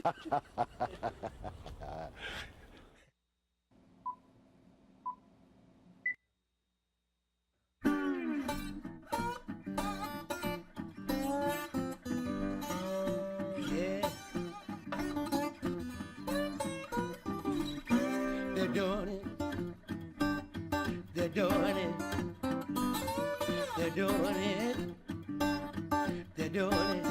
Yeah, they're doing it. They're doing it. They're doing it. They're doing it.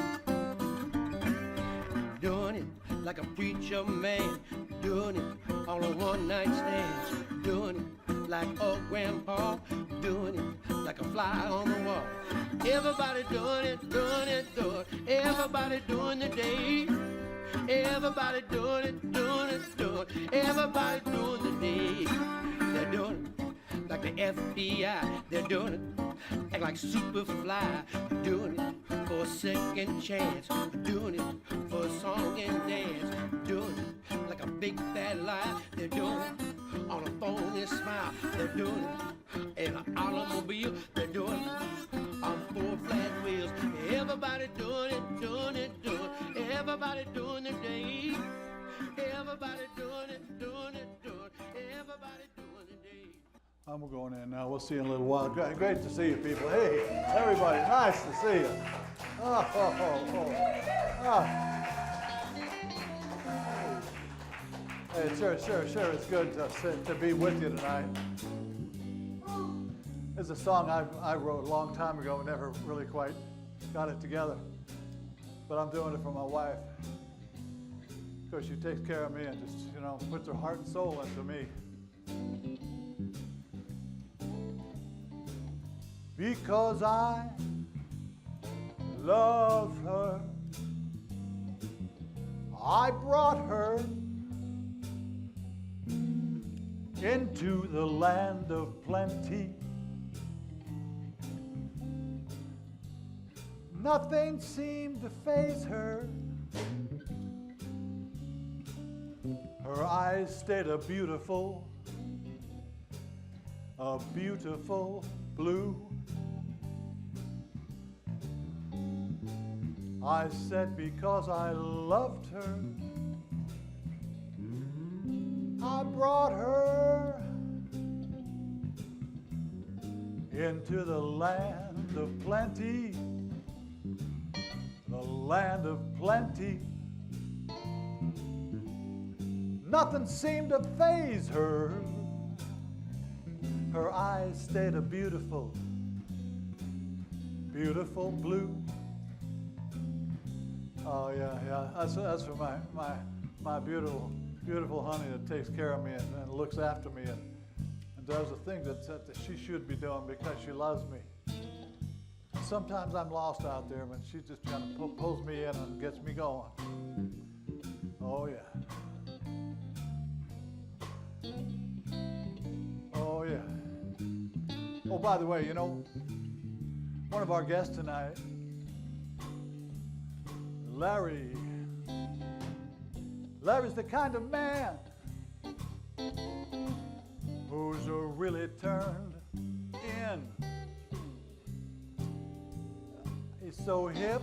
Doing it like a preacher man. Doing it on a one-night stand. Doing it like old grandpa. Doing it like a fly on the wall. Everybody doing it, doing it, doing it. Everybody doing the day. Everybody doing it, doing it, doing it. Everybody doing the day. They're doing it like the FBI. They're doing it act like Superfly. Doing it for a second chance. Doing it for a song and dance. Doing it like a big fat lie. They're doing it on a phony smile. They're doing it in an automobile. They're doing it on four flat wheels. Everybody doing it, doing it, doing it. Everybody doing the day. Everybody doing it, doing it, doing it. Everybody doing the day. I'm going in now. We'll see you in a little while. Great to see you people. Hey, everybody, nice to see you. Oh. Hey, sure. It's good to be with you tonight. It's a song I wrote a long time ago and never really quite got it together. But I'm doing it for my wife. Because she takes care of me and just, puts her heart and soul into me. Because I love her, I brought her into the land of plenty. Nothing seemed to faze her. Her eyes stayed a beautiful blue. I said because I loved her, I brought her into the land of plenty, the land of plenty. Nothing seemed to faze her. Her eyes stayed a beautiful blue. Oh yeah. That's for my beautiful honey that takes care of me and looks after me and does the thing that she should be doing because she loves me. Sometimes I'm lost out there, but she just kind of pulls me in and gets me going. Oh yeah. Oh yeah. Oh, by the way, one of our guests tonight, Larry's the kind of man who's really turned in. He's so hip,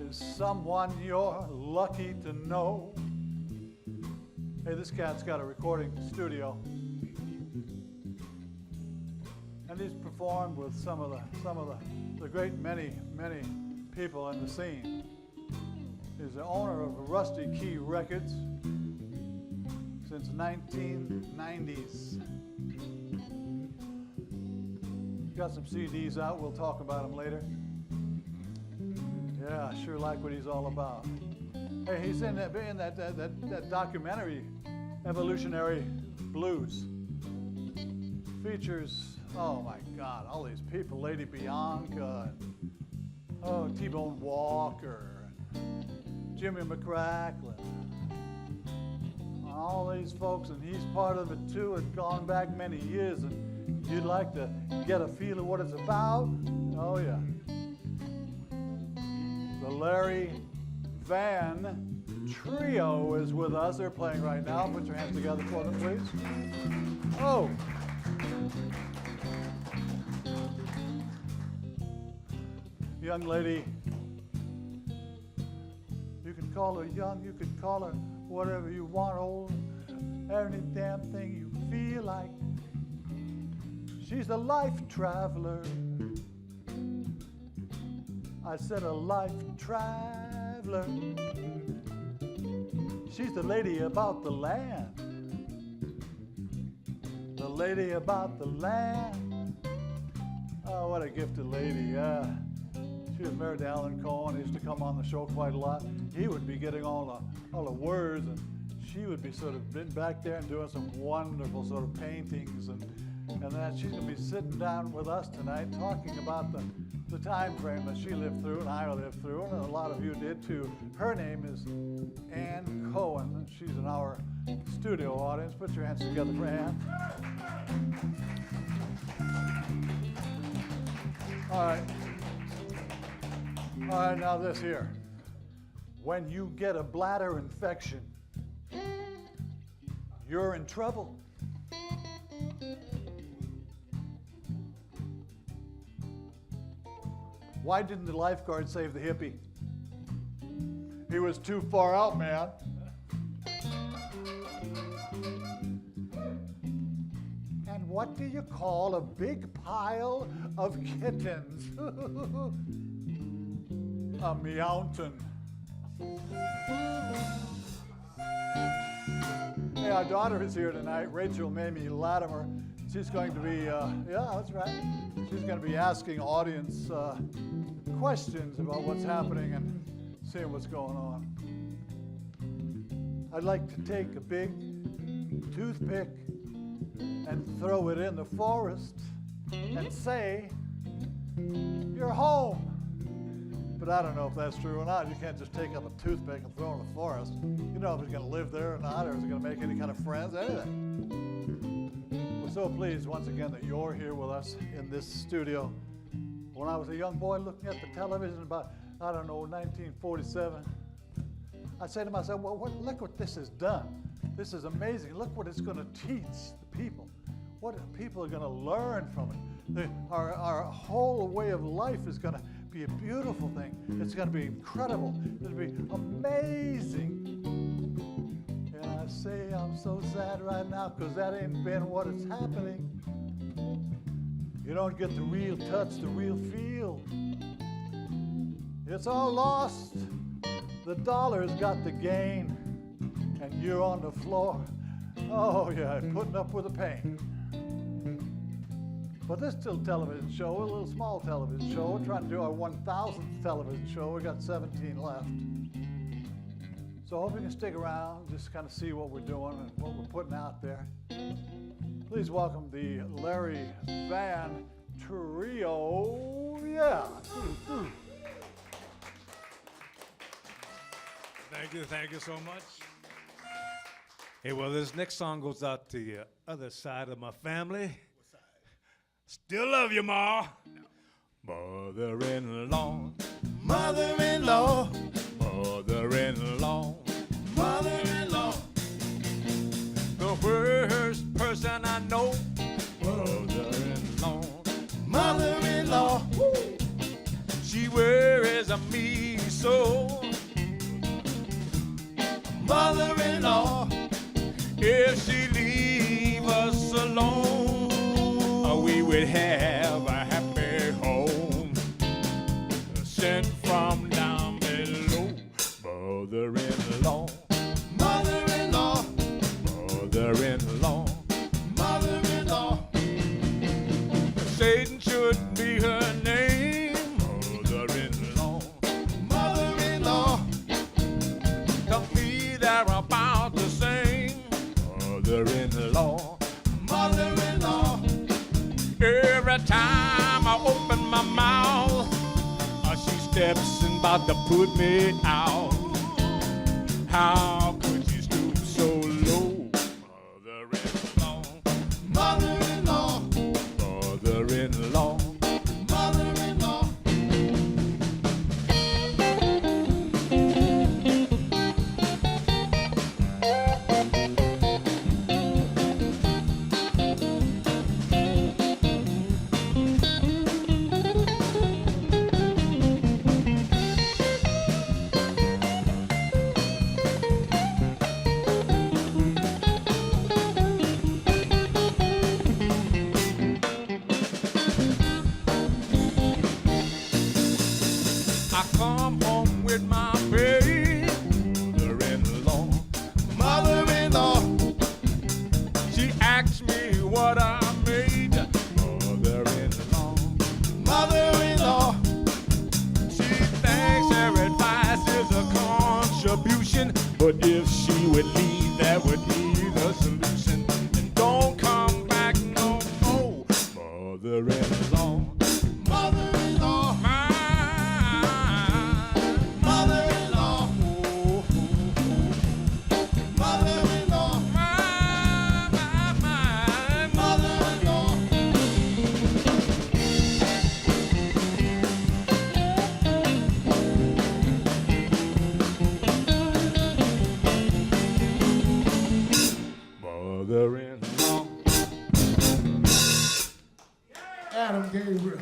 is someone you're lucky to know. Hey, this cat's got a recording studio, and he's performed with some of the great many people in the scene. He's the owner of Rusty Key Records since 1990s. Got some CDs out. We'll talk about them later. Yeah, I sure like what he's all about. Hey, he's in that documentary, Evolutionary Blues. Features, oh my God, all these people, Lady Bianca, T-Bone Walker, Jimmy McCracklin, all these folks, and he's part of it too. It's gone back many years, and you'd like to get a feel of what it's about? Oh yeah. The Larry Vann Trio is with us. They're playing right now. Put your hands together for them, please. Oh. Young lady, you can could call her young, you could call her whatever you want, old, any damn thing you feel like. She's a life traveler. I said a life traveler. She's the lady about the land. The lady about the land. Oh, what a gifted lady. She was married to Alan Cohen. He used to come on the show quite a lot. He would be getting all the words, and she would be sort of been back there and doing some wonderful sort of paintings and that. She's going to be sitting down with us tonight talking about the time frame that she lived through and I lived through, and a lot of you did too. Her name is Ann Cohen. She's in our studio audience. Put your hands together for Ann. All right. All right, now this here. When you get a bladder infection, you're in trouble. Why didn't the lifeguard save the hippie? He was too far out, man. And what do you call a big pile of kittens? A meowton. Hey, our daughter is here tonight, Rachel Mamie Latimer. She's going to be, yeah, that's right. She's going to be asking audience questions about what's happening and seeing what's going on. I'd like to take a big toothpick and throw it in the forest and say, you're home. But I don't know if that's true or not. You can't just take up a toothpick and throw it in the forest. You know if it's going to live there or not, or is it going to make any kind of friends, anything. We're so pleased once again that you're here with us in this studio. When I was a young boy looking at the television about, I don't know, 1947, I said to myself, well, look what this has done. This is amazing. Look what it's going to teach the people. What people are going to learn from it. Our whole way of life is going to be a beautiful thing. It's going to be incredible. It'll be amazing. And I say I'm so sad right now because that ain't been what is happening. You don't get the real touch, the real feel. It's all lost. The dollar's got the gain, and you're on the floor. Oh yeah, putting up with the pain. But this still television show, a little small television show. We're trying to do our 1,000th television show. We got 17 left. So I hope you can stick around, just kind of see what we're doing and what we're putting out there. Please welcome the Larry Vann Trio. Yeah. Thank you so much. Hey, well, this next song goes out to the other side of my family. What side? Still love you, Ma. Mother-in-law, Mother-in-law, mother-in-law, mother-in-law, the worst person I know. Mother-in-law, mother-in-law, she worries me so. mother-in-law, If she leave us alone, we would have a happy home. Sent from down below. Mother-in-law, mother-in-law, mother-in-law. mother-in-law, Satan should be her name. Mother-in-law, mother-in-law, tell me they're about the same. Mother-in-law, mother-in-law, every time I open my mouth, she steps and about to put me out. How could you stoop so low? Mother-in-law, mother-in-law, mother-in-law. mother-in-law. But if she would leave, that would be the solution. And don't come back no more, mother-in-law. Mother-in-law, mother-in-law, mother-in-law, mother-in-law. Mother-in-law. Adam Gabriel.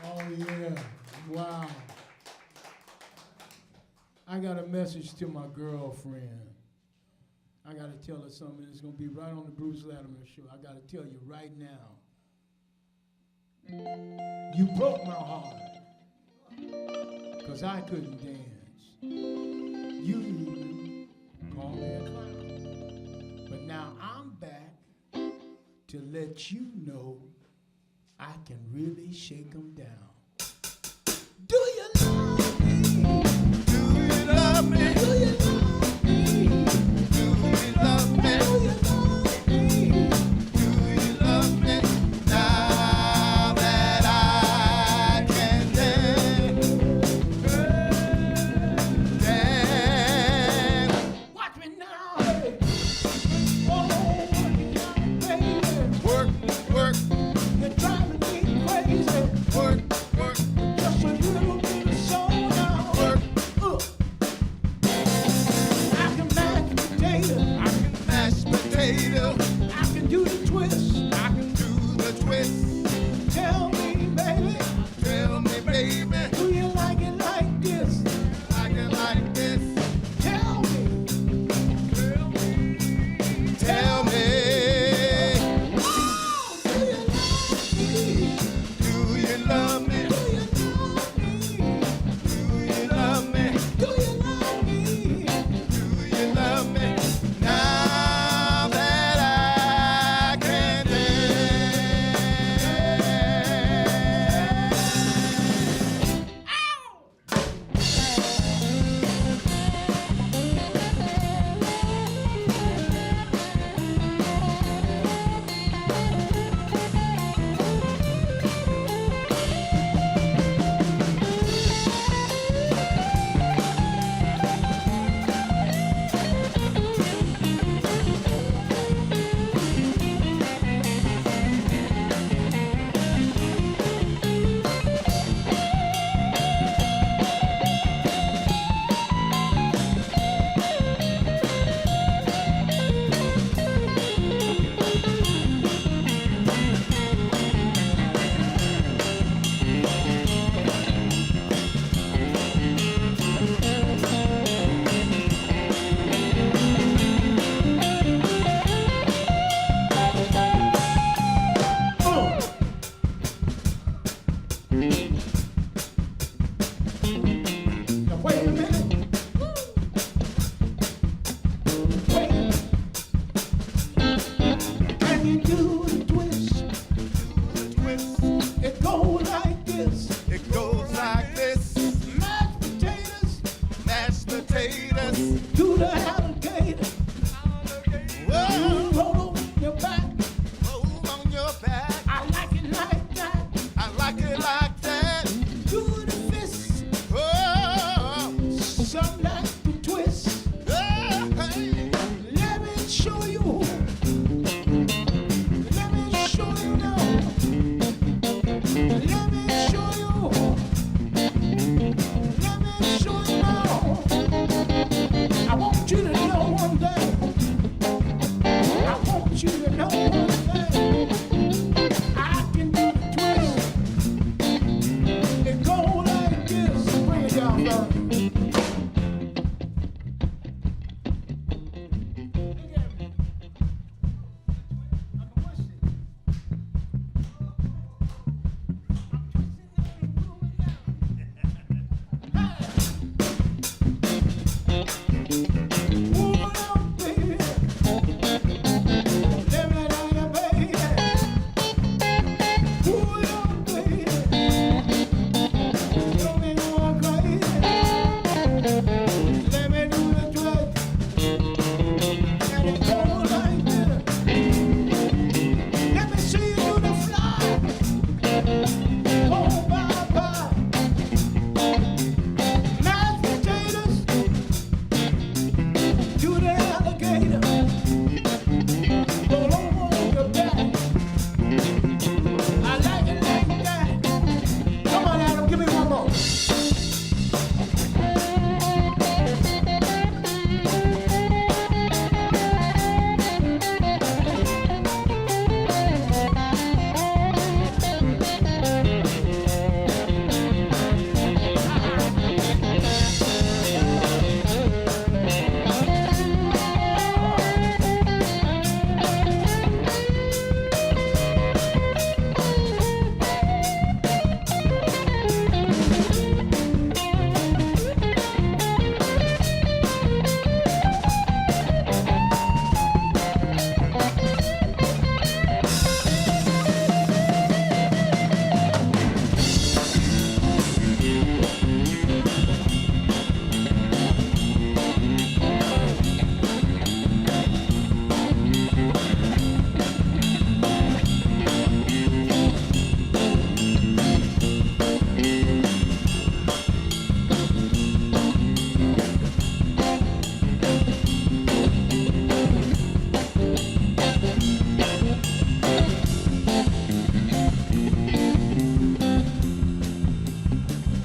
Oh yeah, wow. I got a message to my girlfriend. I gotta tell her something. It's gonna be right on the Bruce Latimer show. I gotta tell you right now. You broke my heart, 'cause I couldn't dance. You called me a clown. But now I'm back to let you know I can really shake 'em down. Do you love me? Do you love me? Do you love me? Do you love me? Do you love me? Do you love me? Now that I can dance, dance. Watch me now, hey. Oh, watch me now, baby. Work, work, You're driving me crazy. work,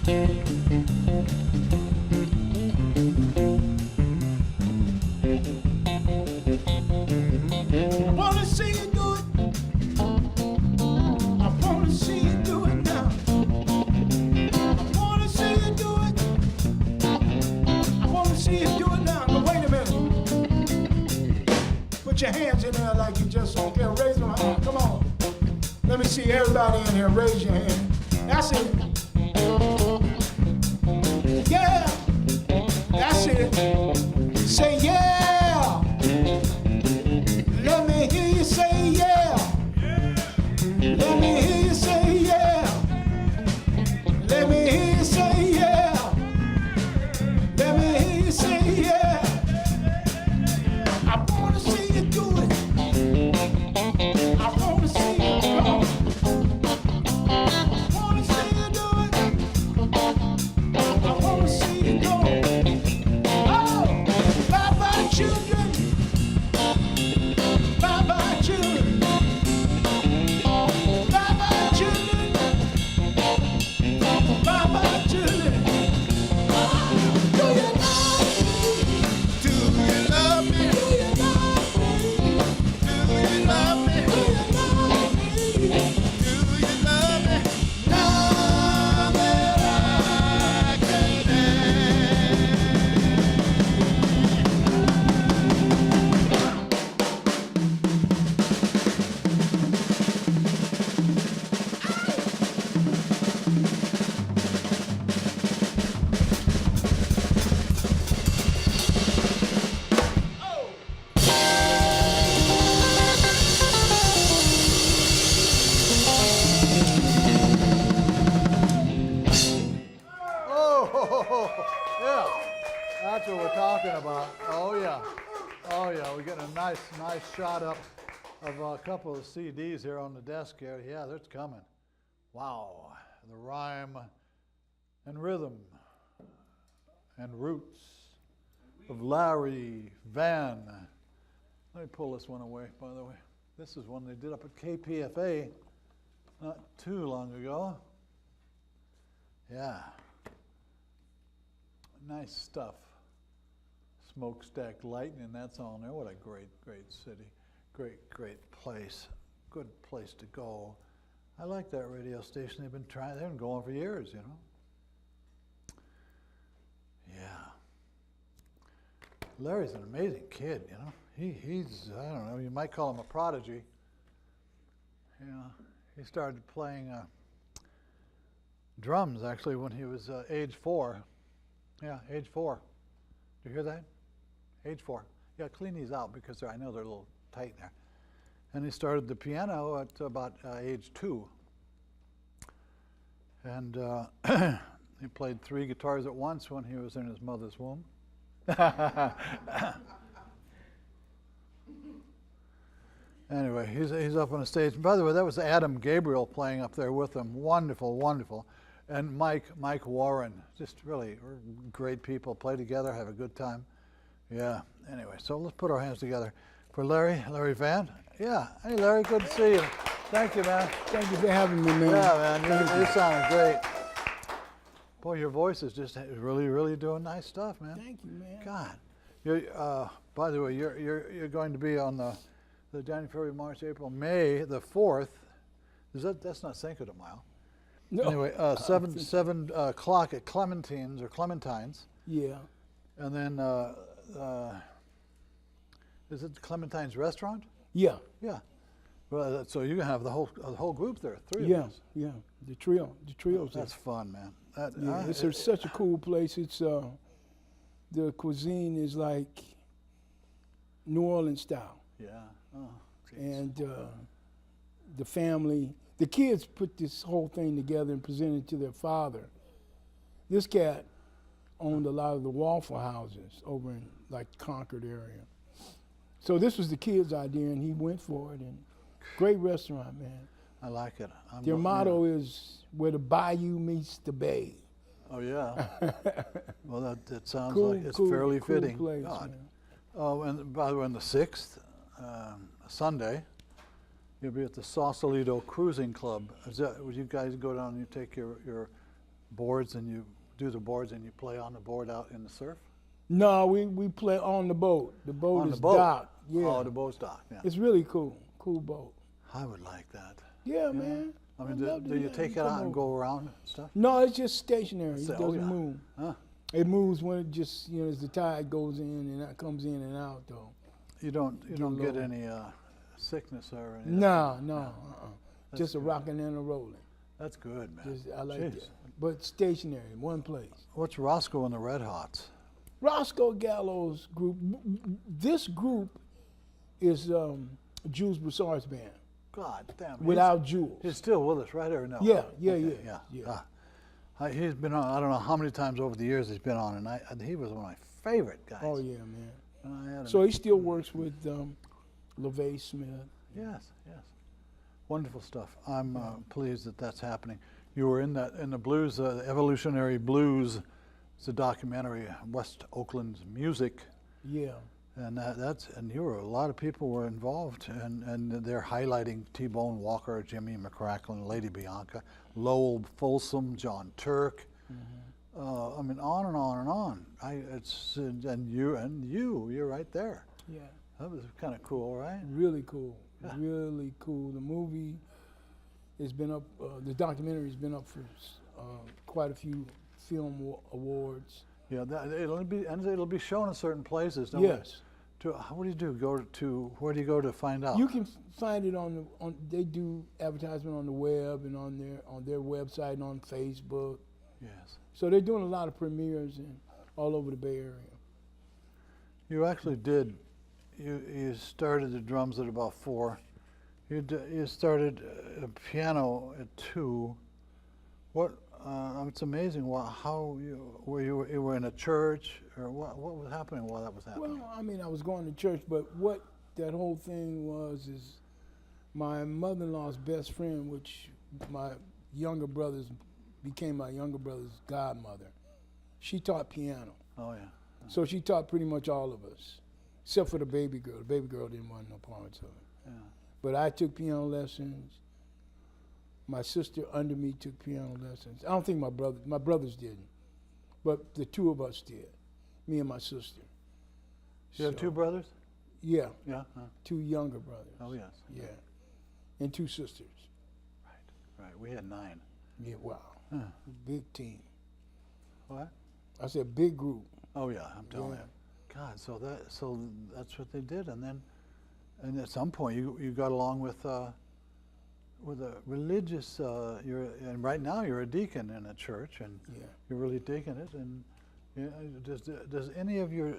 I wanna see you do it. I wanna see you do it now. I wanna see you do it. I wanna see you do it now. But wait a minute. Put your hands in there like you just don't care. Raise them high. Come on. Let me see everybody in here. Raise your hand. That's it. Yeah. That's it. Say yeah. Let me hear you say yeah. Let me hear you say yeah. Let me hear you say yeah. Let me hear you say yeah. I wanna see you do it. I wanna see you go. I wanna see you do it. I wanna see you go. Oh, bye-bye children. Bye-bye children. Bye-bye children. Bye-bye children. Do you love me? Do you love me? Do you love me? Do you love me? Do you love me? Now that I can Oh, yeah. That's what we're talking about. Oh, yeah. Oh, yeah. We're getting a nice shot up of a couple of CDs here on the desk here. Yeah, that's coming. Wow. The rhyme and rhythm and roots of Larry Vann. Let me pull this one away, by the way. This is one they did up at KPFA not too long ago. Yeah. Nice stuff. Smokestack Lightning, that's on there. What a great city. Great place. Good place to go. I like that radio station. They've been going for years, you know. Yeah. Larry's an amazing kid, you know. He's, I don't know, you might call him a prodigy. You know, he started playing drums actually when he was age 4. Yeah, age 4. Do you hear that? Age 4. Yeah, clean these out because I know they're a little tight there. And he started the piano at about age 2. And he played 3 guitars at once when he was in his mother's womb. Anyway, he's up on the stage. And by the way, that was Adam Gabriel playing up there with him. Wonderful. And Mike Warren, just really great people. Play together, have a good time. Yeah. Anyway, so let's put our hands together for Larry Vann. Yeah. Hey, Larry, good to see you. Thank you, man. Thank you for having me, man. Yeah, man. You sound great. Boy, your voice is just really doing nice stuff, man. Thank you, man. God. You're, by the way, you're going to be on the January, February, March, April, May the 4th. That's not Cinco de Mayo. No. Anyway, 7 o'clock at Clementine's. Yeah. And then, is it Clementine's restaurant? Yeah. Yeah. Well, so you can have the whole group there, 3 of us. Yeah. The trio's That's fun, man. it's such a cool place. It's the cuisine is like New Orleans style. Yeah. Oh, And the family, the kids put this whole thing together and presented it to their father. This cat owned a lot of the Waffle Houses over in like Concord area. So this was the kids' idea, and he went for it. And great restaurant, man. I like it. Their motto is where the bayou meets the bay. Oh, yeah. Well, that sounds Cool, like it's cool, fairly cool fitting. place, God. man. Oh, and by the way, on the 6th, Sunday, you'll be at the Sausalito Cruising Club. Would you guys go down and you take your boards and you do the boards and you play on the board out in the surf? No, we play on the boat. The boat On is the boat? docked. Yeah. Oh, the boat's docked, yeah. It's really cool. Cool boat. I would like that. Yeah, man. I mean, I'd do, love to do you have take it come out and over. go around and stuff? No, it's just stationary. So- It oh, doesn't yeah. move. Huh? It moves when it just, as the tide goes in and that comes in and out, though. You don't Get get low. any sickness or anything? No. That's Just a good. rocking and a rolling. That's good, man. Just, I like Jeez. that. But stationary, one place. What's Roscoe and the Red Hots? Roscoe Gallo's group. This group is Jules Broussard's band. God damn. Without Jules. He's still with us, right? Or no? Yeah. Yeah. He's been on, I don't know how many times over the years he's been on, and he was one of my favorite guys. Oh yeah, man. And I had So him. he still works with LaVey Smith. Yes. Wonderful stuff. I'm pleased that that's happening. You were in the blues, the Evolutionary Blues. It's a documentary, West Oakland's music, Yeah. and and a lot of people were involved, and they're highlighting T-Bone Walker, Jimmy McCracklin, Lady Bianca, Lowell Folsom, John Turk. I mean, on and on and on. And you're right there. Yeah. That was kind of cool, right? Really cool. Really cool. The movie has been up. The documentary has been up for quite a few film awards. Yeah, it'll be shown in certain places. Don't we? Yes. What do you do? Where do you go to find out? You can find it on they do advertisement on the web and on their website and on Facebook. Yes. So they're doing a lot of premieres all over the Bay Area. You actually did. You started the drums at about 4. You started piano at 2. What? It's amazing. How you were in a church, or what was happening while that was happening? Well, I mean, I was going to church, but what that whole thing was is my mother-in-law's best friend, which my younger brothers became my younger brother's godmother. She taught piano. Oh yeah. So she taught pretty much all of us, except for the baby girl. The baby girl didn't want no parts of it. Yeah. But I took piano lessons. My sister under me took piano lessons. I don't think my brothers didn't, but the two of us did, me and my sister. You have 2 brothers? Yeah, Yeah. 2 younger brothers. Oh yes. Yeah, and 2 sisters. Right. We had 9. Yeah, wow. Huh. Big team. What? I said big group. Oh yeah, I'm telling Yeah. you. God, so that's what they did, and at some point you got along with a religious. And right now you're a deacon in a church, and Yeah. you're really digging it. And does any of your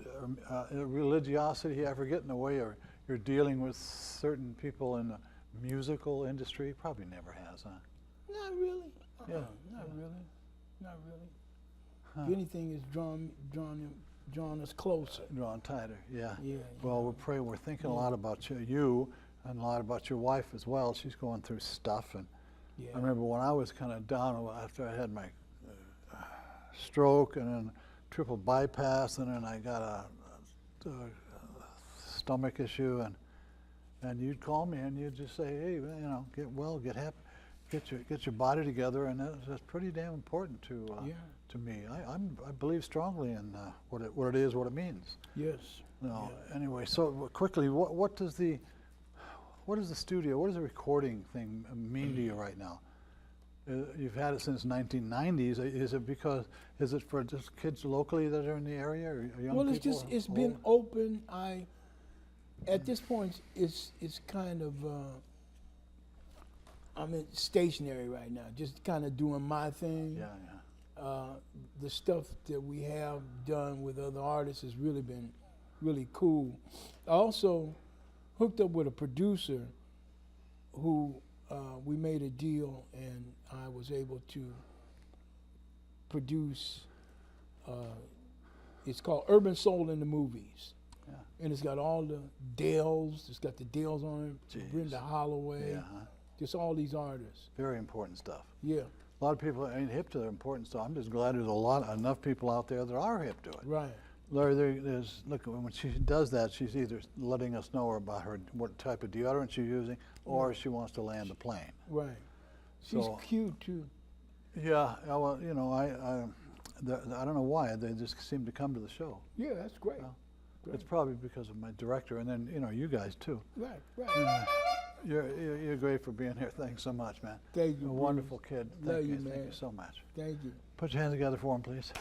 religiosity ever get in the way, or you're dealing with certain people in the musical industry? Probably never has, huh? Not really. Yeah. Not really. Not really. Huh. If anything, it's drawn us closer. Drawn tighter, yeah. Yeah. Well, we're thinking a lot about you and a lot about your wife as well. She's going through stuff, and Yeah. I remember when I was kind of down after I had my stroke and then triple bypass, and then I got a stomach issue, and you'd call me and you'd just say, hey, get well, get happy, get your body together, and that's pretty damn important to me. I believe strongly in what it is, what it means. Yes. No. Anyway, so quickly, what does the studio, what does the recording thing mean to you right now? You've had it since 1990s. Is it for just kids locally that are in the area, or young Well, it's people? just it's been open. At this point, it's kind of I'm stationary right now, just kind of doing my thing. Yeah. The stuff that we have done with other artists has really been really cool. I also hooked up with a producer who we made a deal, and I was able to produce. It's called Urban Soul in the Movies. Yeah. And it's got all the Dales. It's got the Dales on it. Jeez. Brenda Holloway. Yeah. Just all these artists. Very important stuff. Yeah. A lot of people ain't hip to the important stuff. I'm just glad there's enough people out there that are hip to it. Right. Larry, look, when she does that, she's either letting us know about what type of deodorant she's using, or she wants to land the plane. Right. She's So- cute too. Yeah, well, you know, I don't know why, they just seem to come to the show. Yeah, that's great. Well, it's probably because of my director, and then, you know, you guys too. Right, right. You're great for being here. Thanks so much, man. Thank you, You're a Bruce. wonderful kid. Love Thank you, Thank man. you so much. Thank you. Put your hands together for him, please.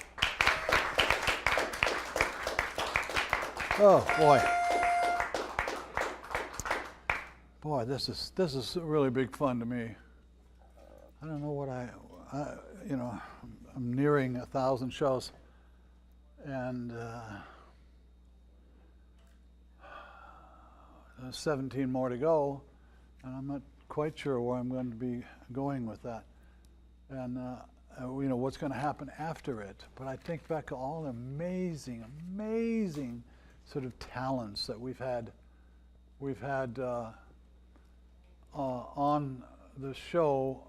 Oh, boy. Boy, this is really big fun to me. I don't know what you know, I'm nearing 1,000 shows, and 17 more to go, and I'm not quite sure where I'm going to be going with that, and you know what's going to happen after it. But I think back to all the amazing sort of talents that we've had on the show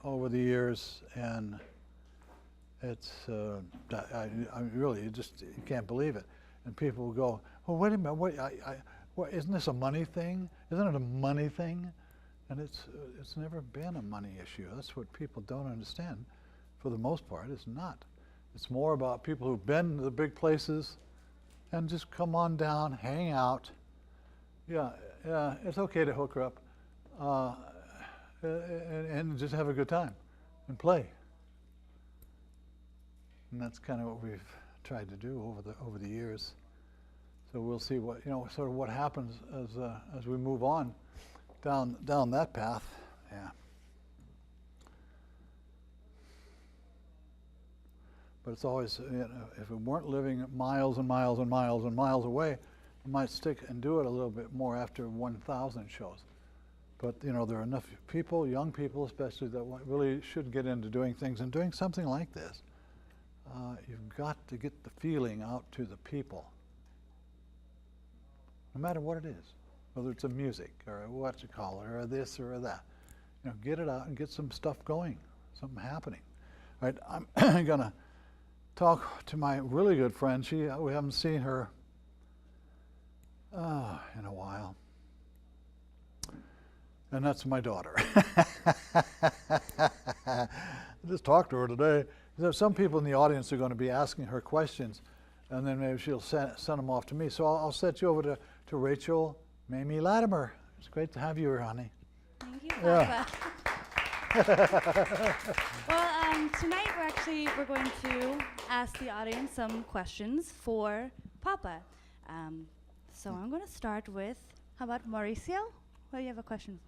over the years, and it's I really you can't believe it. And people will go, "Oh, wait a minute, what, isn't this a money thing? Isn't it a money thing?" And it's never been a money issue. That's what people don't understand. For the most part, it's not. It's more about people who've been to the big places and just come on down, hang out. Yeah, it's okay to hook her up. And just have a good time and play. And that's kind of what we've tried to do over the years. So we'll see what, you know, sort of what happens as we move on down that path. Yeah. But it's always, you know, if we weren't living miles and miles and miles and miles away, we might stick and do it a little bit more after 1,000 shows. But, you know, there are enough people, young people especially, that really should get into doing things. And doing something like this, you've got to get the feeling out to the people, no matter what it is, whether it's a music or what you call it, or this or that. You know, get it out and get some stuff going, something happening. All right, I'm going to talk to my really good friend. We haven't seen her in a while. And that's my daughter. I just talked to her today. There's some people in the audience are going to be asking her questions, and then maybe she'll send them off to me. So I'll set you over to Rachel Mamie Latimer. It's great to have you here, honey. Thank you, Papa. Yeah. Well, tonight we're going to ask the audience some questions for Papa. So I'm going to start with, how about Mauricio? What do you have a question for?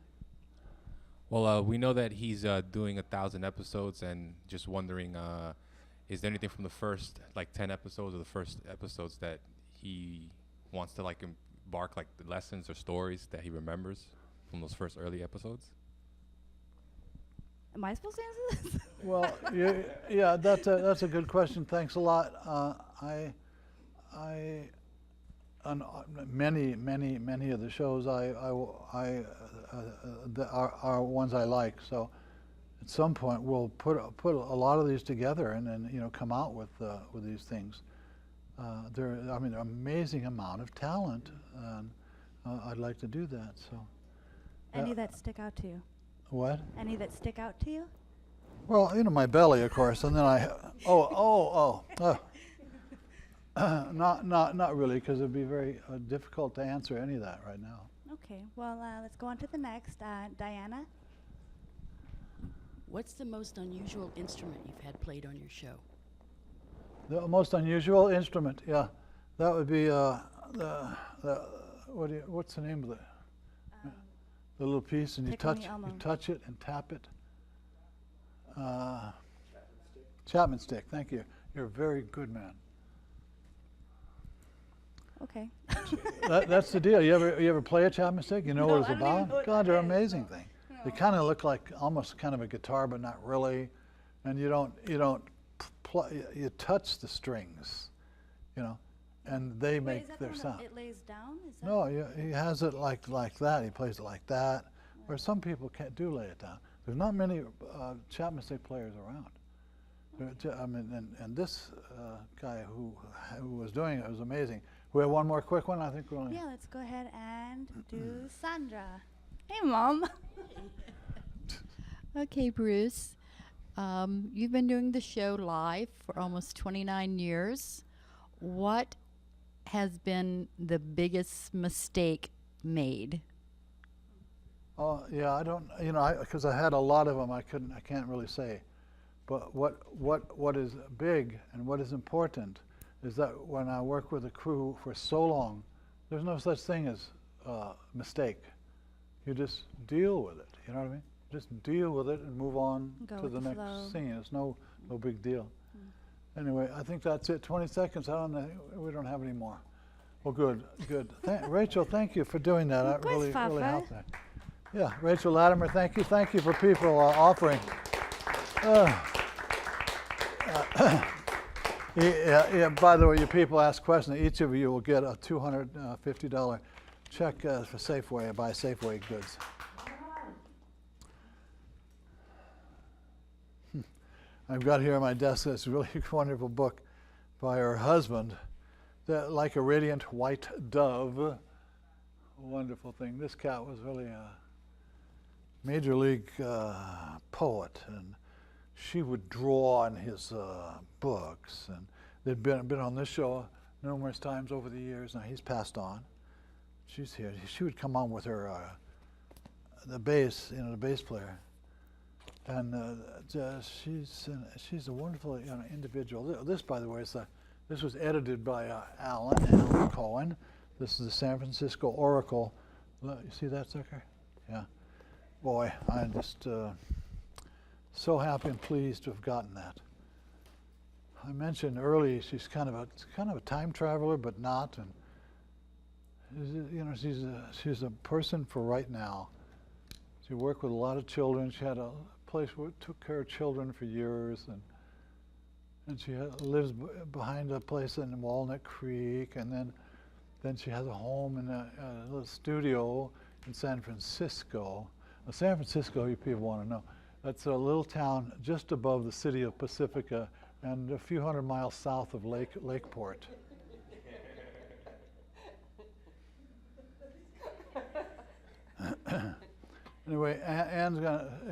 Well, we know that he's doing 1,000 episodes, and just wondering, is there anything from the first 10 episodes or the first episodes that he wants to embark the lessons or stories that he remembers from those first early episodes? Am I supposed to answer this? Well, yeah, that's a good question. Thanks a lot. On many of the shows are ones I like. So at some point we'll put a lot of these together and then come out with these things. There an amazing amount of talent, and I'd like to do that. So Any that stick out to you? what? Any that stick out to you? Well, my belly, of course, and then not really, because it'd be very difficult to answer any of that right now. Okay, well, let's go on to the next. Diana? What's the most unusual instrument you've had played on your show? The most unusual instrument, yeah, that would be what's the name of the little piece, and you touch it and tap it. Chapman stick. Thank you. You're a very good man. Okay. That's the deal. You ever play a Chapman stick? You know No, what it's I don't even about? know what God, that they're is, amazing so- thing. No. They kind of look like almost kind of a guitar, but not really. And you touch the strings, and they Wait, make is that their the one sound. that it lays down? Is that No, he has it like that. He plays it like that. Where some people do lay it down. There's not many Chapman stick players around. And this guy who was doing it was amazing. We have one more quick one. I think we're only. Yeah, let's go ahead and do Sandra. Hey, Mom. Okay, Bruce. You've been doing the show live for almost 29 years. What has been the biggest mistake made? Oh, yeah, I don't, because I had a lot of them, I can't really say. But what is big and what is important is that when I work with a crew for so long, there's no such thing as mistake. You just deal with it, you know what I mean? Just deal with it and move on Go to with the the next flow. scene. It's no big deal. Anyway, I think that's it. 20 seconds. I don't know. We don't have any more. Well, good. Rachel, thank you for doing that. That course, really Papa. helped me. Yeah, Rachel Latimer, thank you. Thank you for people offering. By the way, you people ask questions. Each of you will get a $250 check for Safeway, buy Safeway goods. I've got here on my desk this really wonderful book by her husband, Like a Radiant White Dove. A wonderful thing. This cat was really a major league poet, and she would draw in his books, and they'd been on this show numerous times over the years. Now he's passed on. She's here. She would come on with her the bass player, and she's a wonderful individual. This, by the way, this was edited by Alan Cohen. This is the San Francisco Oracle. You see that sucker? Yeah. Boy, I'm just so happy and pleased to have gotten that. I mentioned early she's kind of a time traveler, but not, and she's a person for right now. She worked with a lot of children. She had a place where it took care of children for years, and she lives behind a place in Walnut Creek, and then she has a home in a little studio in San Francisco. Now, San Francisco, you people want to know, that's a little town just above the city of Pacifica and a few hundred miles south of Lakeport. Anyway,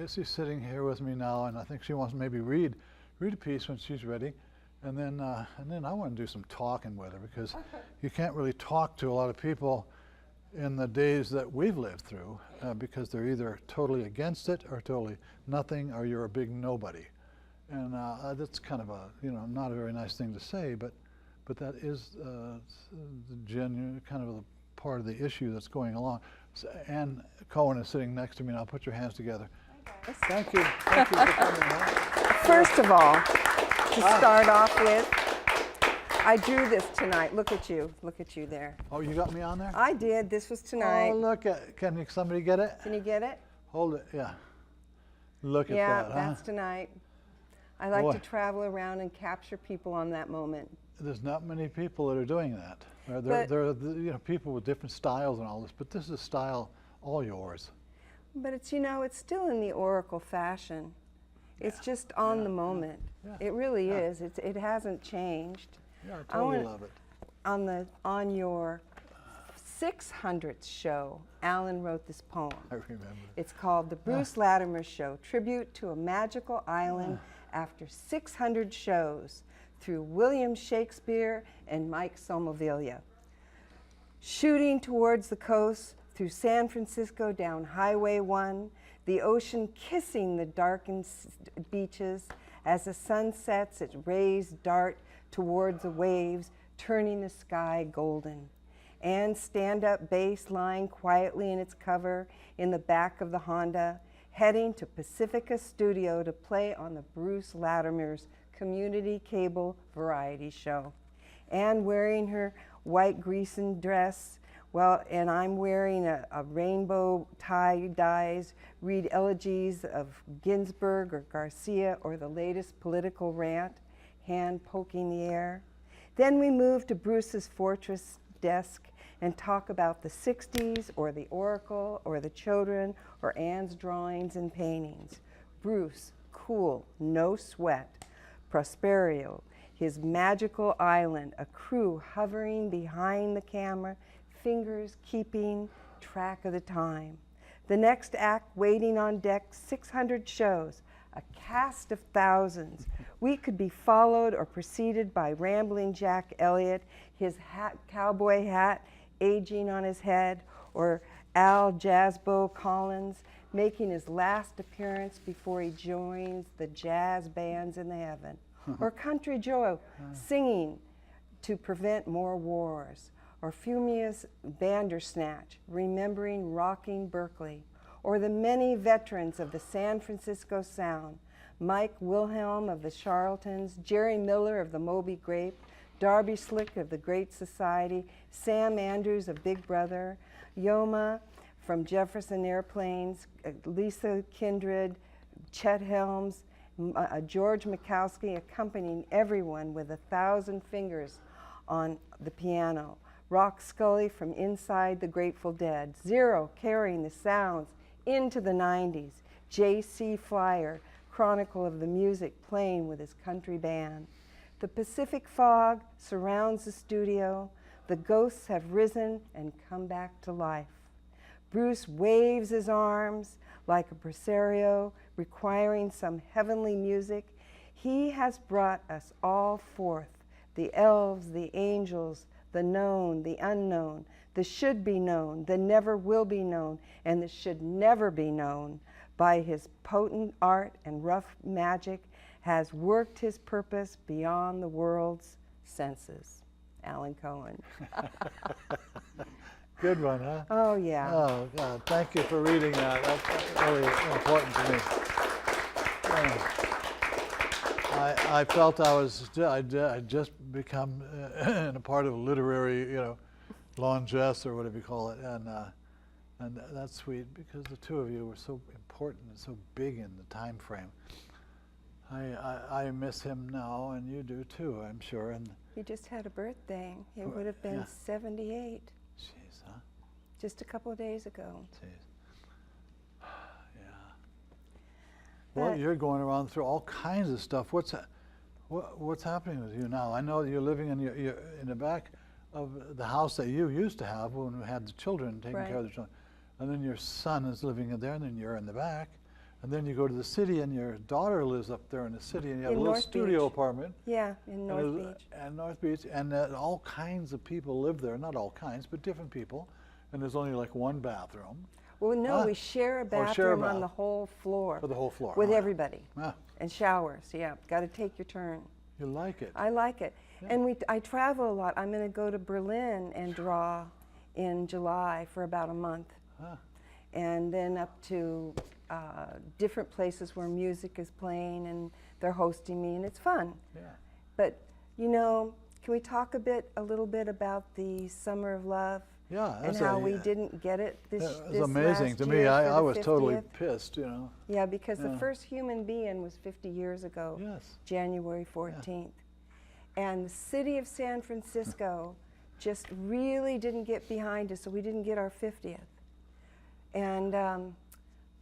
she's sitting here with me now, and I think she wants to maybe read a piece when she's ready, and then I want to do some talking with her, because you can't really talk to a lot of people in the days that we've lived through, because they're either totally against it or totally nothing, or you're a big nobody, and that's kind of a not a very nice thing to say, but that is the genuine kind of the part of the issue that's going along. Ann Cohen is sitting next to me, and I'll put your hands together. Thank you for coming. First of all, to start off with, I drew this tonight. Look at you there. Oh, you got me on there? I did. This was tonight. Oh, look can somebody get it? Can you get it? Hold it, yeah. Look at Yeah, that, that's tonight. I like to travel around and capture people on that moment. There's not many people that are doing that. There are people with different styles and all this, but this is a style all yours. But it's still in the Oracle fashion. It's just on the moment. Yeah. It really is. It hasn't changed. Yeah, I totally love it. On your 600th show, Alan wrote this poem. I remember. It's called The Bruce Latimer Show, Tribute to a Magical Island After 600 Shows, through William Shakespeare and Mike Sommerville. Shooting towards the coast, through San Francisco down Highway 1, the ocean kissing the darkened beaches as the sun sets its rays dart towards the waves, turning the sky golden. And stand-up bass lying quietly in its cover in the back of the Honda, heading to Pacifica Studio to play on the Bruce Latimer's community cable variety show. And wearing her white Grecian dress, and I'm wearing a rainbow tie-dyes, read elegies of Ginsberg or Garcia or the latest political rant, hand poking the air. Then we move to Bruce's fortress desk and talk about the 60s or the Oracle or the children or Ann's drawings and paintings. Bruce, cool, no sweat. Prosperio, his magical island, a crew hovering behind the camera, fingers keeping track of the time. The next act waiting on deck, 600 shows, a cast of thousands. We could be followed or preceded by rambling Jack Elliott, his cowboy hat aging on his head, or Al Jazzbo Collins making his last appearance before he joins the jazz bands in the heaven, or Country Joe singing to prevent more wars, or Fumia's Bandersnatch remembering rocking Berkeley, or the many veterans of the San Francisco Sound, Mike Wilhelm of the Charlatans, Jerry Miller of the Moby Grape, Darby Slick of the Great Society, Sam Andrews of Big Brother, Yoma from Jefferson Airplanes, Lisa Kindred, Chet Helms, George Mikowski accompanying everyone with 1,000 fingers on the piano, Rock Scully from Inside the Grateful Dead, Zero carrying the sounds into the 90s, J.C. Flyer, Chronicle of the Music playing with his country band. The Pacific fog surrounds the studio. The ghosts have risen and come back to life. Bruce waves his arms like a presario, requiring some heavenly music. He has brought us all forth, the elves, the angels, the known, the unknown, the should be known, the never will be known, and the should never be known. By his potent art and rough magic, has worked his purpose beyond the world's senses. Alan Cohen. Good one, huh? Oh, yeah. Oh, God. Thank you for reading that. That's really important to me. I felt I'd just become a part of a literary, largesse or whatever you call it, and that's sweet because the two of you were so important and so big in the time frame. I miss him now, and you do too, I'm sure. And He just had a birthday. He would have been 78. Jeez, huh? Just a couple of days ago. Jeez. Yeah. Well, you're going around through all kinds of stuff. What's happening with you now? I know you're living in in the back of the house that you used to have when we had the children, taking care of the children. And then your son is living in there, and then you're in the back. And then you go to the city, and your daughter lives up there in the city, and you have a little studio apartment. Yeah, in North Beach. And North Beach, and all kinds of people live there. Not all kinds, but different people. And there's only like one bathroom. Well, no, we share a bathroom on the whole floor. For the whole floor. With everybody. Ah. And showers, yeah. Got to take your turn. You like it? I like it. Yeah. And I travel a lot. I'm going to go to Berlin and draw in July for about a month. Ah. And then up to different places where music is playing and they're hosting me, and it's fun. Yeah. But, can we talk a little bit about the Summer of Love? Yeah. And how we didn't get it this It was amazing to me. I was totally pissed, Yeah, because the first human being was 50 years ago, January 14th. And the city of San Francisco just really didn't get behind us, so we didn't get our 50th. And,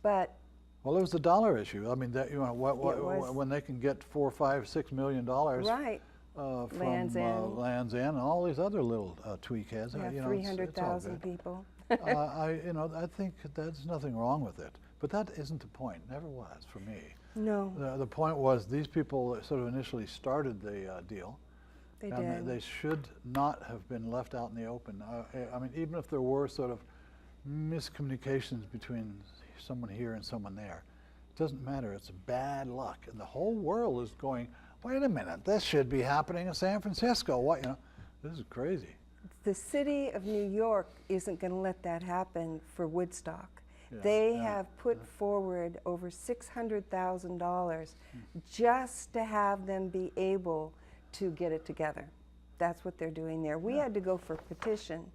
but... Well, it was the dollar issue. I mean, that when they can get $4, $5, $6 million right. From Land's End. Land's End and all these other little tweakheads. Yeah, 300,000 people. I think there's nothing wrong with it. But that isn't the point. Never was for me. No. The point was these people sort of initially started the deal. They did. They should not have been left out in the open. I mean, even if there were sort of miscommunications between someone here and someone there, it doesn't matter. It's bad luck. And the whole world is going, wait a minute, this should be happening in San Francisco. What, this is crazy. The city of New York isn't going to let that happen for Woodstock. Yeah, they have put forward over $600,000 just to have them be able to get it together. That's what they're doing there. We had to go for a petition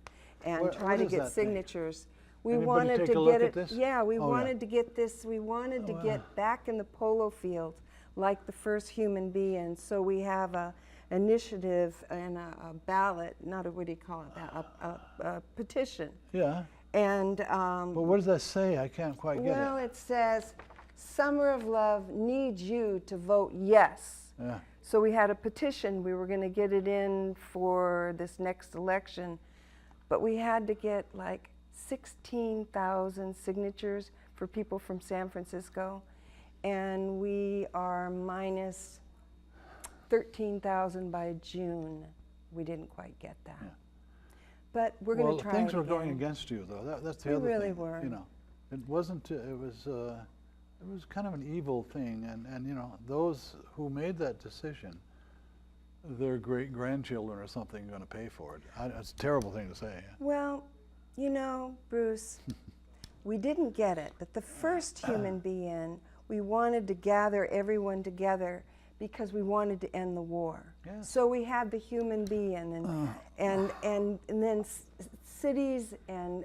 and try to get signatures. We wanted to get it. Yeah, we wanted to get this. We wanted to get back in the polo field like the first human being. So we have a initiative and a ballot, not a, what do you call it, a petition. Yeah. And but what does that say? I can't quite get it. Well, it says, Summer of Love needs you to vote yes. Yeah. So we had a petition. We were going to get it in for this next election, but we had to get like 16,000 signatures for people from San Francisco. and we are minus 13,000 by June. We didn't quite get that. Yeah. But we're going to try things it were going again. against you, though. That's the They other really thing. were. You know, it wasn't. It was kind of an evil thing, and you know, those who made that decision, their great grandchildren or something, are going to pay for it. It's a terrible thing to say. Well, you know, Bruce, we didn't get it, but the first human being, we wanted to gather everyone together because we wanted to end the war. Yes. So we had the human being, and then cities and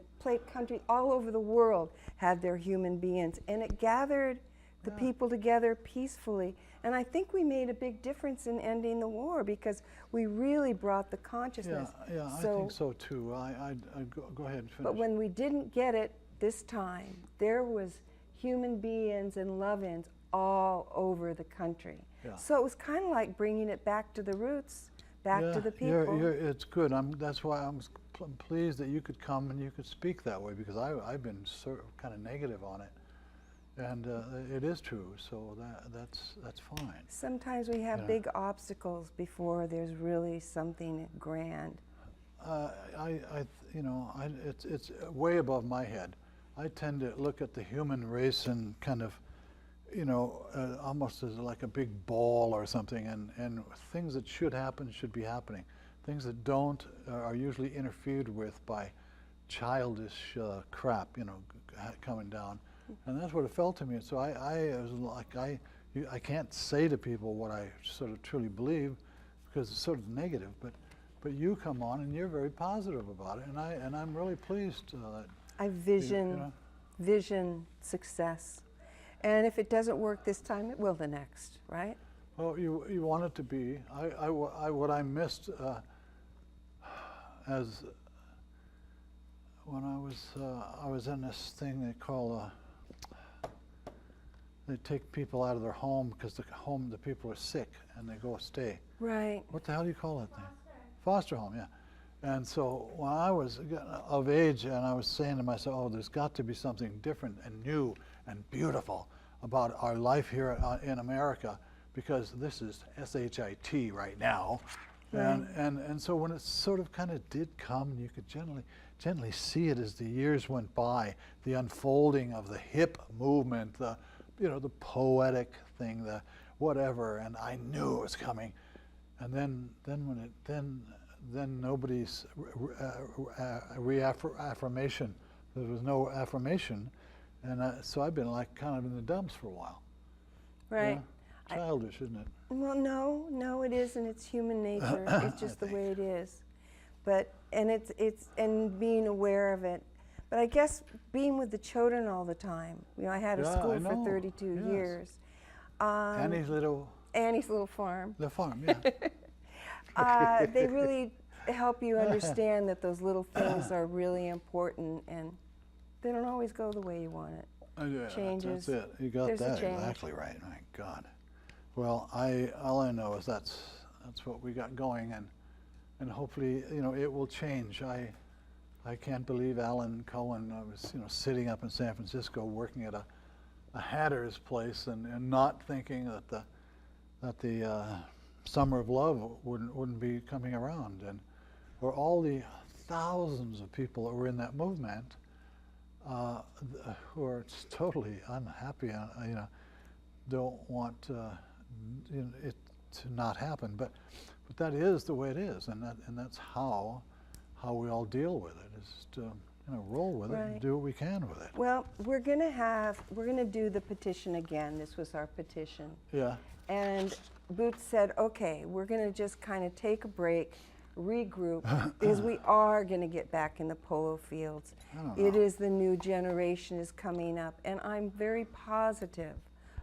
country all over the world had their human beings, and it gathered the people together peacefully. And I think we made a big difference in ending the war because we really brought the consciousness. Yeah, I think so too. I go ahead and finish. But when we didn't get it this time, there was human beings and love-ins all over the country. Yeah. So it was kind of like bringing it back to the roots, back to the people. It's good. That's why I'm pleased that you could come and you could speak that way, because I've been sort of kind of negative on it, and it is true. So that's fine. Sometimes we have big obstacles before there's really something grand. It's way above my head. I tend to look at the human race and kind of, almost as like a big ball or something, and things that should happen should be happening. Things that don't are usually interfered with by childish crap, coming down. And that's what it felt to me. So I was like, I can't say to people what I sort of truly believe because it's sort of negative, but you come on and you're very positive about it, and I'm really pleased that I vision success. And if it doesn't work this time, it will the next, right? Well, you want it to be. What I missed as when I was in this thing they call they take people out of their home because the people are sick and they go stay. Right. What the hell do you call that thing? Foster home, yeah. And so when I was of age and I was saying to myself, oh, there's got to be something different and new and beautiful about our life here in America, because this is SHIT right now. Right. And so when it sort of kind of did come, you could gently see it as the years went by, the unfolding of the hip movement, the poetic thing, the whatever, and I knew it was coming. And then nobody's reaffirmation. There was no affirmation, and so I've been like kind of in the dumps for a while. Right. Childish, isn't it? Well, no, it isn't. It's human nature. It's just the way it is. And being aware of it. But I guess being with the children all the time. I had a school for 32 years. Annie's little farm. The farm, yeah. They really help you understand that those little things are really important, and they don't always go the way you want it. Yeah, Changes. That's it. You got There's a that change. exactly right. My God. Well, all I know is that's what we got going, and hopefully it will change. I can't believe Alan Cohen was sitting up in San Francisco working at a hatter's place and not thinking that the summer of love wouldn't be coming around, or all the thousands of people that were in that movement who are totally unhappy and don't want it to not happen, but that is the way it is, and that's how we all deal with it, is to roll with it and do what we can with it. Well, we're gonna do the petition again. This was our petition. Yeah. And Boots said, okay, we're gonna just kind of take a break, regroup, because we are gonna get back in the polo fields. It is the new generation is coming up, and I'm very positive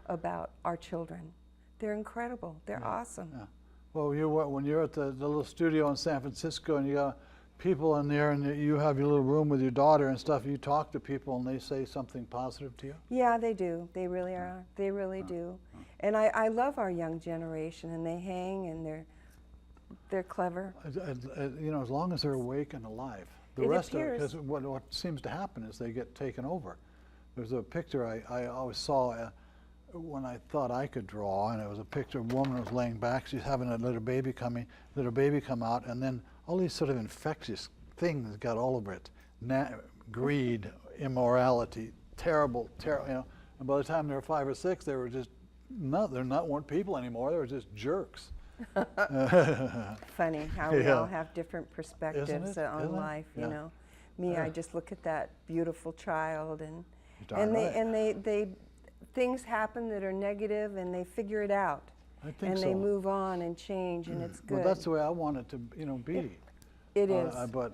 about our children. They're incredible. They're awesome. Yeah. Well, when you're at the little studio in San Francisco and you got people in there and you have your little room with your daughter and stuff, you talk to people and they say something positive to you? Yeah, they do. They really are. They really do. And I love our young generation, and they hang, and they're clever. As long as they're awake and alive. The rest of it, because what seems to happen is they get taken over. There's a picture I always saw when I thought I could draw, and it was a picture of a woman was laying back, she's having a little baby come out, and then all these sort of infectious things got all over it. Greed, immorality, terrible, you know. And by the time they were 5 or 6, they were just weren't people anymore. They were just jerks. Funny how we Yeah. all have different perspectives Isn't it? on Isn't it? life. Yeah. You know, me, Yeah. I just look at that beautiful child, and You're darn right. they things happen that are negative, and they figure it out, I think and so. they move on and change, and it's good. Well, that's the way I want it to, you know, be. It is. But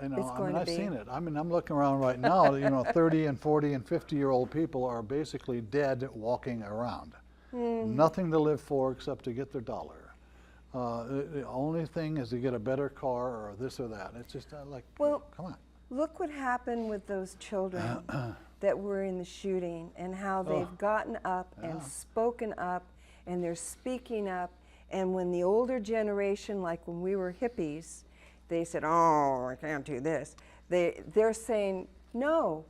you know, It's I going mean, to I've be. seen it. I mean, I'm looking around right now. You know, 30 and 40 and 50-year-old people are basically dead walking around. Nothing to live for except to get their dollar. The only thing is to get a better car or this or that. It's just like, Well, come on. Look what happened with those children that were in the shooting, and how they've gotten up and spoken up, and they're speaking up. And when the older generation, like when we were hippies, they said, "Oh, I can't do this." They're saying, "No,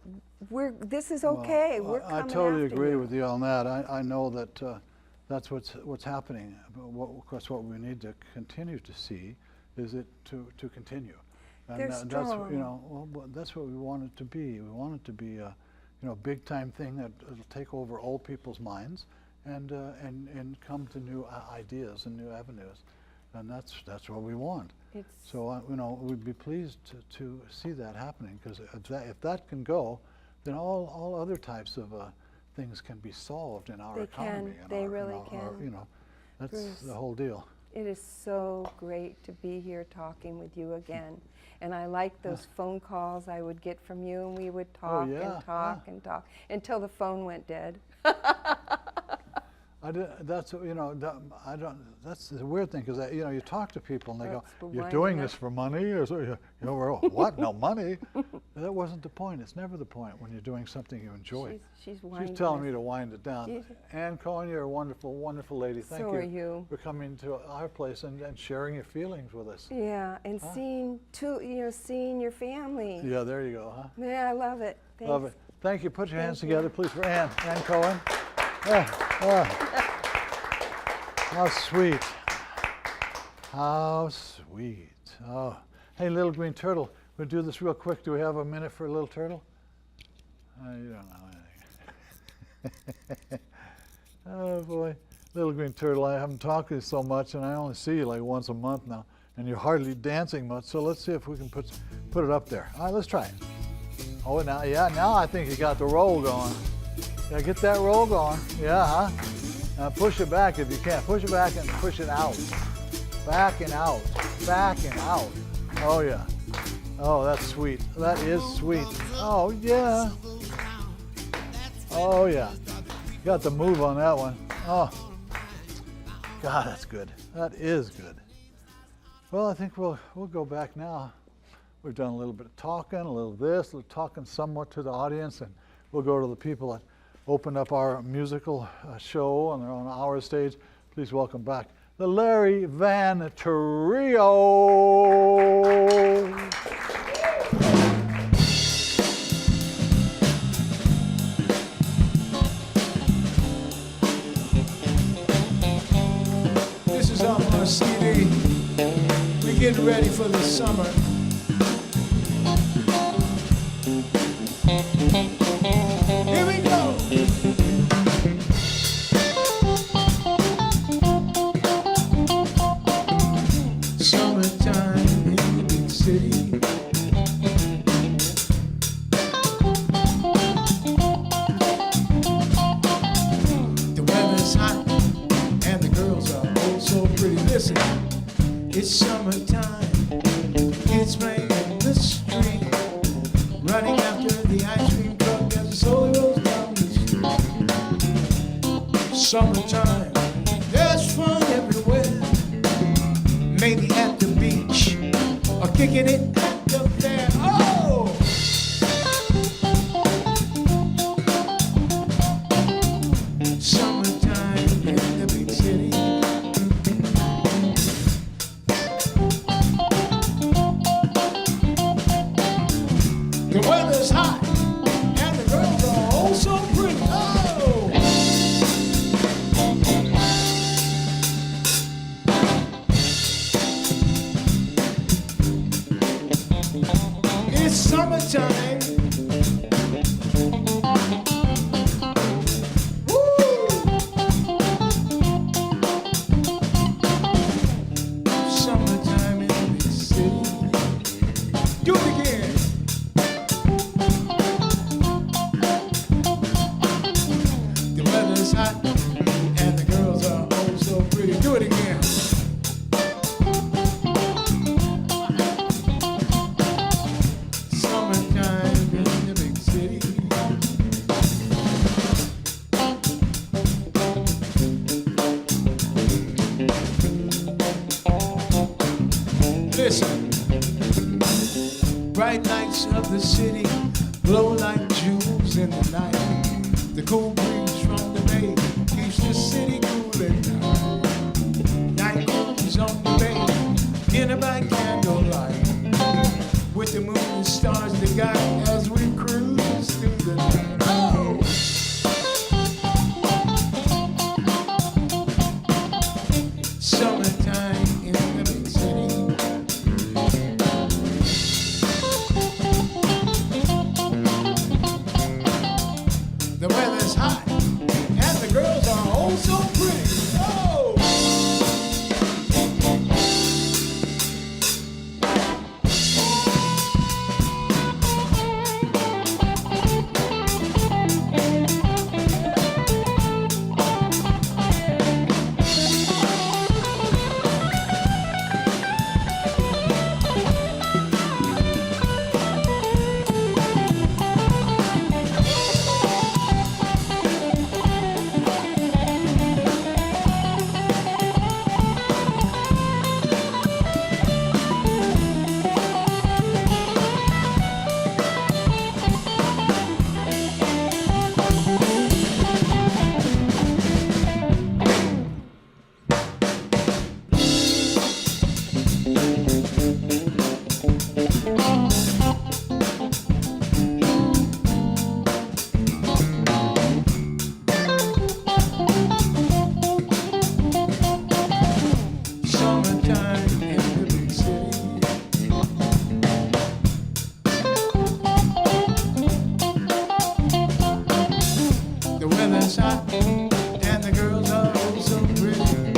this is okay. Well, We're coming I totally after agree you." with you on that. I know that that's what's happening. But of course, what we need to continue to see is it to continue. And They're that's, strong. you know, well, that's what we want it to be. We want it to be a, you know, big time thing that'll take over old people's minds and come to new ideas and new avenues. And that's what we want. So you know, we'd be pleased to see that happening, because if that can go, then all other types of things can be solved in our They economy. can. and They our- really our- can. you know, that's Bruce. the whole deal. It is so great to be here talking with you again. And I like those phone calls I would get from you, and we would talk yeah, and talk and talk until the phone went dead. That's, you know, I don't. That's the weird thing, because you know, you talk to people and they That's go, the "You're winding doing up." this for money?" Or so, you know, we're, what? No money? That wasn't the point. It's never the point when you're doing something you enjoy. She's winding She's telling us. me to wind it down. She's- Ann Cohen, you're a wonderful, wonderful lady. Thank So are you. for coming to our place and sharing your feelings with us. Yeah, and seeing your family. Yeah, there you go, huh? Yeah, I love it. Thanks. Love it. Thank you. Put your hands Thank you. together, please, for Ann Cohen. How sweet. How sweet. Oh, hey, little green turtle. We'll do this real quick. Do we have a minute for a little turtle? You don't know anything. Oh boy, little green turtle. I haven't talked to you so much, and I only see you like once a month now, and you're hardly dancing much. So let's see if we can put it up there. All right, let's try it. Oh, now I think you got the roll going. Yeah, get that roll going. Yeah, huh? Now push it back if you can. Push it back and push it out. Back and out. Back and out. Oh yeah. Oh, that's sweet. That is sweet. Oh yeah. Oh yeah. Got the move on that one. Oh. God, that's good. That is good. Well, I think we'll go back now. We've done a little bit of talking, a little this, a little talking somewhat to the audience, and we'll go to the people that opened up our musical show on their own hour stage. Please welcome back the Larry Vann Trio. This is off our CD. We're getting ready for the summer. Here we go. Summertime in the big city. The weather's hot and the girls are oh so pretty. Listen, it's summertime. It's raining in the street. Running after the ice cream truck as it slowly rolls down the street. Summertime, there's fun everywhere. Maybe at the beach or kicking it at the fair. Oh! Summertime in the big city. The weather's hot and the girls are oh so pretty. Oh! summertime. Summertime in the big city. Do it again. The weather's hot and the girls are oh so pretty. Do it again. Summertime in the big city. Listen, bright lights of the city glow like jewels in the night. The cool breeze from the bay keeps the city cool at night. Night cruise on the bay, dinner by candlelight, with the moon and stars to guide as we cruise through the night. Oh! Summertime in the big city. The weather's hot and the girls are oh so pretty. Oh! Summertime in the big city. The weather's hot and the girls are oh so pretty.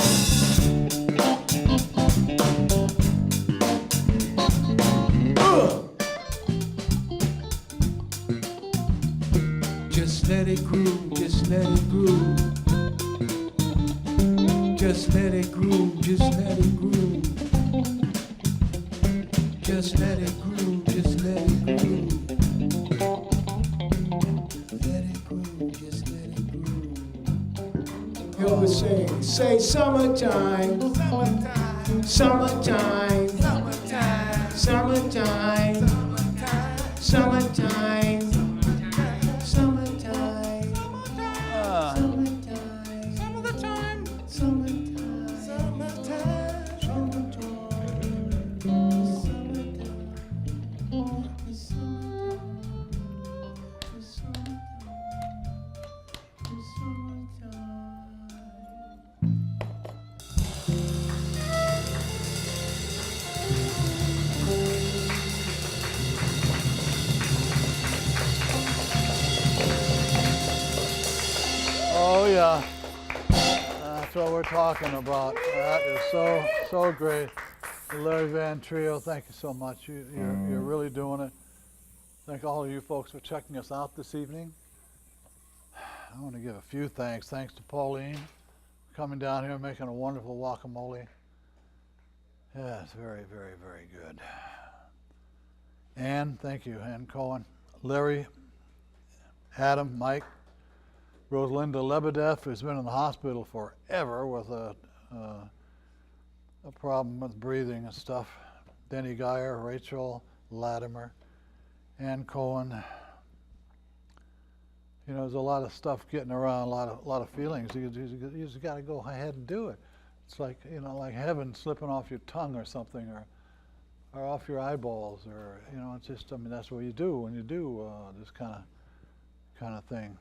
Just let it groove, just let it groove. Just let it groove, just let it groove. Just let it groove, just let it groove. Let it groove, just let it groove. Help us sing, say summertime, summertime, summertime, summertime, summertime, summertime, summertime, summertime. Oh yeah, that's what we're talking about. That is so great. The Larry Vann Trio, thank you so much. You're really doing it. Thank all of you folks for checking us out this evening. I want to give a few thanks. Thanks to Pauline for coming down here and making a wonderful guacamole. Yeah, it's very, very, very good. Ann, thank you, Ann Cohen. Larry, Adam, Mike, Rosalinda Lebedeff, who's been in the hospital forever with a problem with breathing and stuff. Denny Geyer, Rachel, Latimer, Ann Cohen. You know, there's a lot of stuff getting around, a lot of feelings. You just got to go ahead and do it. It's like, you know, like heaven slipping off your tongue or something, or off your eyeballs, or, you know, it's just, I mean, that's what you do when you do this kind of thing.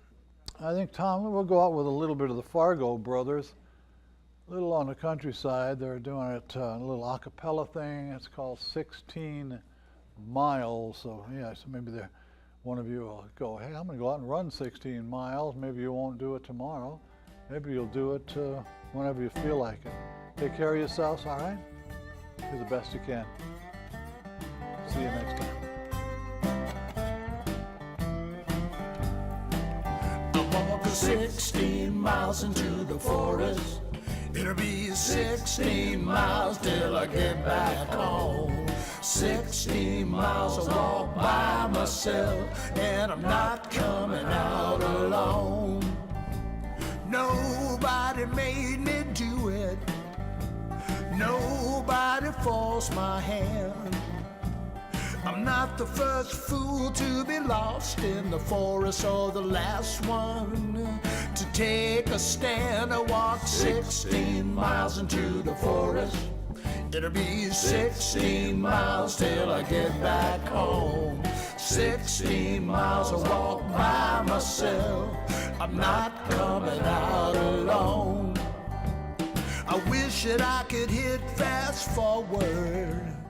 I think, Tom, we'll go out with a little bit of the Fargo Brothers, a little on the countryside. They're doing it, a little a cappella thing. It's called 16 miles. So yeah, so maybe one of you will go, hey, I'm going to go out and run 16 miles. Maybe you won't do it tomorrow. Maybe you'll do it whenever you feel like it. Take care of yourselves, all right? Do the best you can. See you next time. I'm walking 16 miles into the forest. It'll be 16 miles till I get back home. 16 miles I walk by myself, and I'm not coming out alone. Nobody made me do it. Nobody forced my hand. I'm not the first fool to be lost in the forest or the last one to take a stand. I walked 16 miles into the forest. It'll be 16 miles till I get back home. 16 miles I walk by myself. I'm not coming out alone. I wish that I could hit fast forward